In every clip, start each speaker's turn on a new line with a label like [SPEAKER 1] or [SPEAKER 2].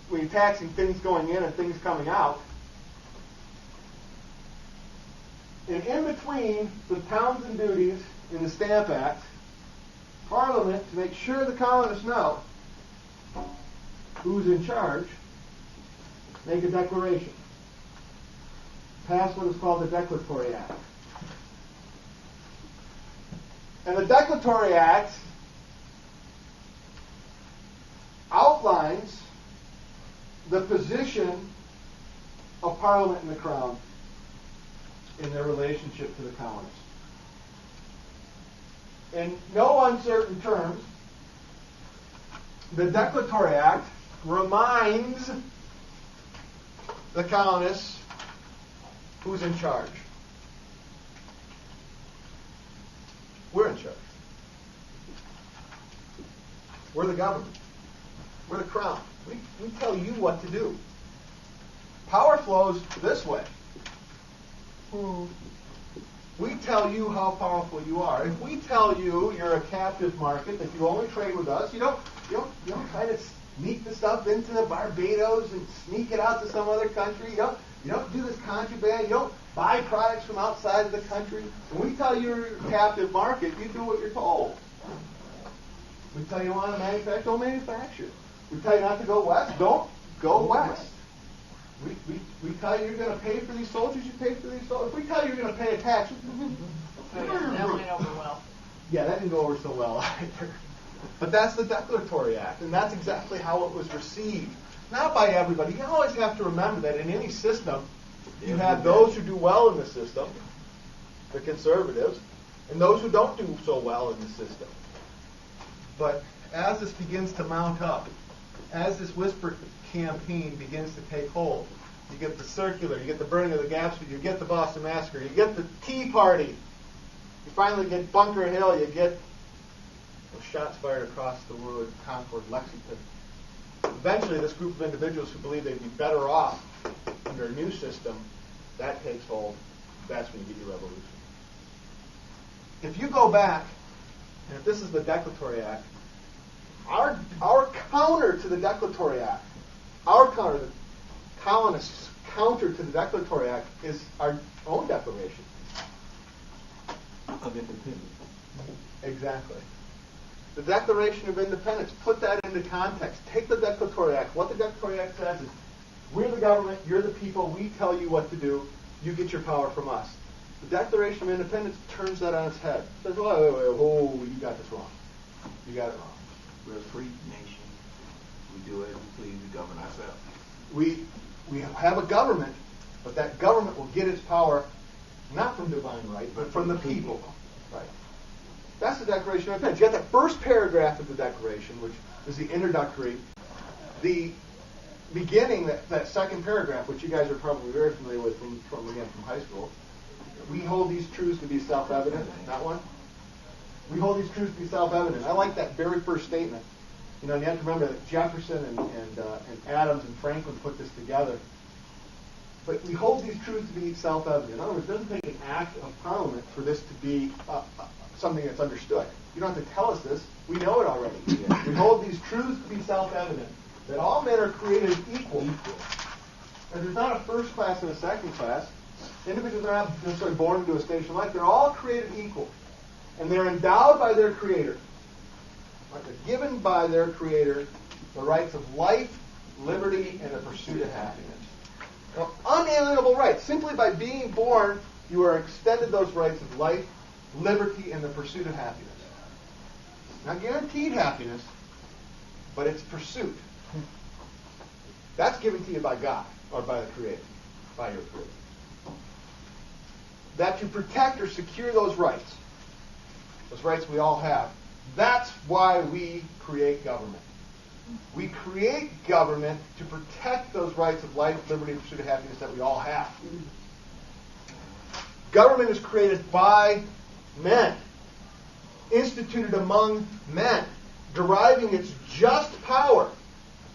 [SPEAKER 1] we're taxing things going in and things coming out. And in between the Townsend duties in the Stamp Act, Parliament, to make sure the colonists know who's in charge, make a declaration. Pass what is called the Declaratory Act. And the Declaratory Act outlines the position of Parliament and the Crown in their relationship to the colonies. In no uncertain terms, the Declaratory Act reminds the colonists who's in charge. We're in charge. We're the government. We're the Crown. We tell you what to do. Power flows this way. We tell you how powerful you are. If we tell you you're a captive market, that you only trade with us, you don't try to sneak the stuff into the Barbados and sneak it out to some other country. You don't do this contraband. You don't buy products from outside of the country. When we tell you you're a captive market, you do what you're told. We tell you want to manufacture, don't manufacture. We tell you not to go west, don't go west. We tell you you're going to pay for these soldiers, you pay for these soldiers. If we tell you you're going to pay a tax,
[SPEAKER 2] that went over well.
[SPEAKER 1] Yeah, that didn't go over so well either. But that's the Declaratory Act, and that's exactly how it was received. Not by everybody. You always have to remember that in any system, you have those who do well in the system, the conservatives, and those who don't do so well in the system. But as this begins to mount up, as this whisper campaign begins to take hold, you get the circular, you get the burning of the Gap Speed, you get the Boston Massacre, you get the Tea Party, you finally get Bunker Hill, you get those shots fired across the road, Concord, Lexington. Eventually, this group of individuals who believe they'd be better off under a new system, that takes hold. That's when you get your revolution. If you go back, and if this is the Declaratory Act, our counter to the Declaratory Act, the colonists' counter to the Declaratory Act is our own declaration
[SPEAKER 3] of independence.
[SPEAKER 1] Exactly. The Declaration of Independence. Put that into context. Take the Declaratory Act. What the Declaratory Act says is, we're the government, you're the people, we tell you what to do, you get your power from us. The Declaration of Independence turns that on its head. It says, whoa, you got this wrong. You got it wrong.
[SPEAKER 3] We're a free nation. We do as we please. We govern ourselves.
[SPEAKER 1] We have a government, but that government will get its power not from divine right, but from the people. Right. That's the Declaration of Independence. You got that first paragraph of the Declaration, which is the introductory. The beginning, that second paragraph, which you guys are probably very familiar with from high school. We hold these truths to be self-evident. That one. We hold these truths to be self-evident. I like that very first statement. You know, and you have to remember that Jefferson and Adams and Franklin put this together. But we hold these truths to be self-evident. In other words, it doesn't take an act of Parliament for this to be something that's understood. You don't have to tell us this. We know it already. We hold these truths to be self-evident, that all men are created equal. And there's not a first class and a second class. Individuals are not necessarily born into a station of life. They're all created equal. And they're endowed by their Creator. Right? They're given by their Creator the rights of life, liberty, and the pursuit of happiness. Now, unalienable rights. Simply by being born, you are extended those rights of life, liberty, and the pursuit of happiness. Not guaranteed happiness, but it's pursuit. That's given to you by God, or by the Creator, by your Creator. That to protect or secure those rights we all have, that's why we create government. We create government to protect those rights of life, liberty, and pursuit of happiness that we all have. Government is created by men, instituted among men, deriving its just power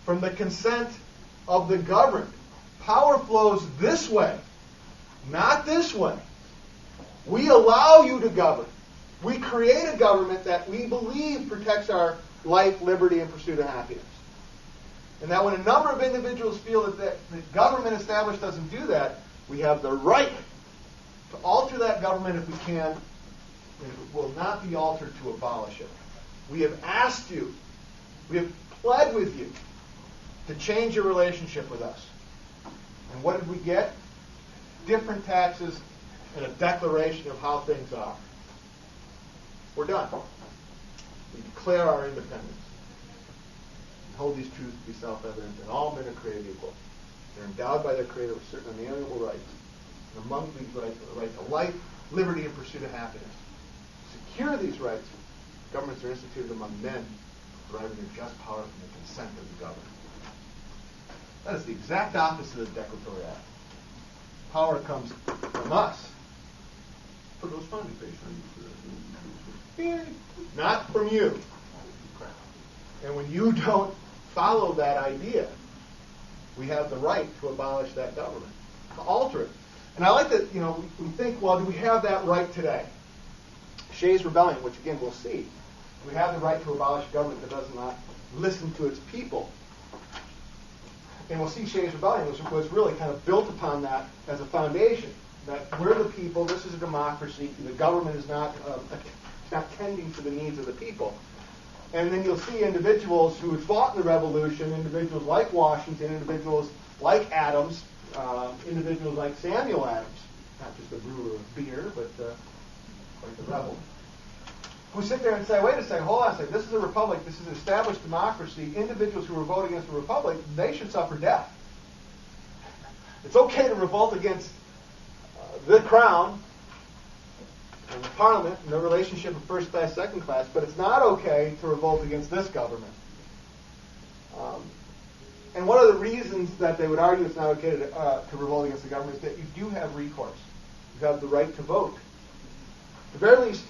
[SPEAKER 1] from the consent of the governed. Power flows this way, not this way. We allow you to govern. We create a government that we believe protects our life, liberty, and pursuit of happiness. And that when a number of individuals feel that the government established doesn't do that, we have the right to alter that government if we can, and it will not be altered to abolish it. We have asked you, we have pled with you to change your relationship with us. And what did we get? Different taxes and a declaration of how things are. We're done. We declare our independence. We hold these truths to be self-evident, and all men are created equal. They're endowed by their Creator with certain unalienable rights. And among these rights are the right to life, liberty, and pursuit of happiness. To secure these rights, governments are instituted among men, deriving their just power from the consent of the governed. That is the exact opposite of the Declaratory Act. Power comes from us. Put those funny face on you. Not from you. And when you don't follow that idea, we have the right to abolish that government, to alter it. And I like that, we think, well, do we have that right today? Shays' Rebellion, which again we'll see. We have the right to abolish a government that does not listen to its people. And we'll see Shays' Rebellion was really kind of built upon that as a foundation. That we're the people, this is a democracy, the government is not tending to the needs of the people. And then you'll see individuals who had fought in the revolution, individuals like Washington, individuals like Adams, individuals like Samuel Adams, not just a brewer of beer, but like the rebel, who sit there and say, wait a second, hold on a second, this is a republic, this is an established democracy, individuals who revolt against the republic, they should suffer death. It's okay to revolt against the crown and the parliament and the relationship of first class, second class, but it's not okay to revolt against this government. And one of the reasons that they would argue it's not okay to revolt against the government is that you do have recourse. You have the right to vote. At the very least,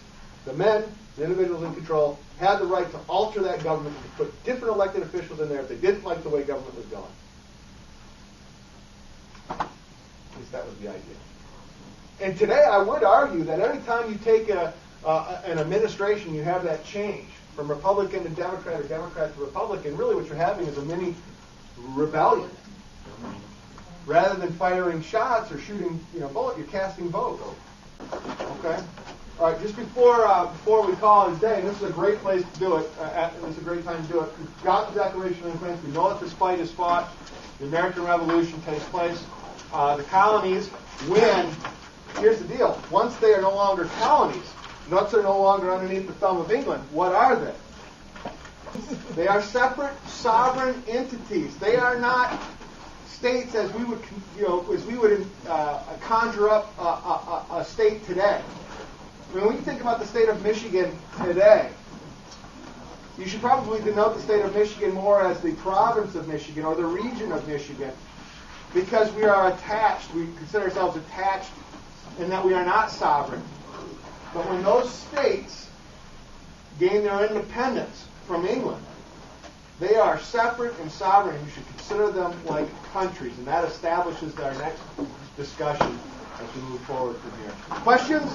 [SPEAKER 1] the men, the individuals in control, had the right to alter that government and to put different elected officials in there if they didn't like the way government was going. At least that was the idea. And today I would argue that any time you take an administration, you have that change from Republican to Democrat or Democrat to Republican, really what you're having is a mini rebellion. Rather than firing shots or shooting bullets, you're casting votes. Okay? All right, just before we call it a day, and this is a great place to do it, this is a great time to do it. We've got the Declaration of Independence. We know that this fight is fought. The American Revolution takes place. The colonies win. Here's the deal. Once they are no longer colonies, once they're no longer underneath the thumb of England, what are they? They are separate sovereign entities. They are not states as we would, conjure up a state today. When we think about the state of Michigan today, you should probably denote the state of Michigan more as the province of Michigan or the region of Michigan, because we are attached. We consider ourselves attached in that we are not sovereign. But when those states gain their independence from England, they are separate and sovereign, and you should consider them like countries. And that establishes our next discussion as we move forward from here. Questions?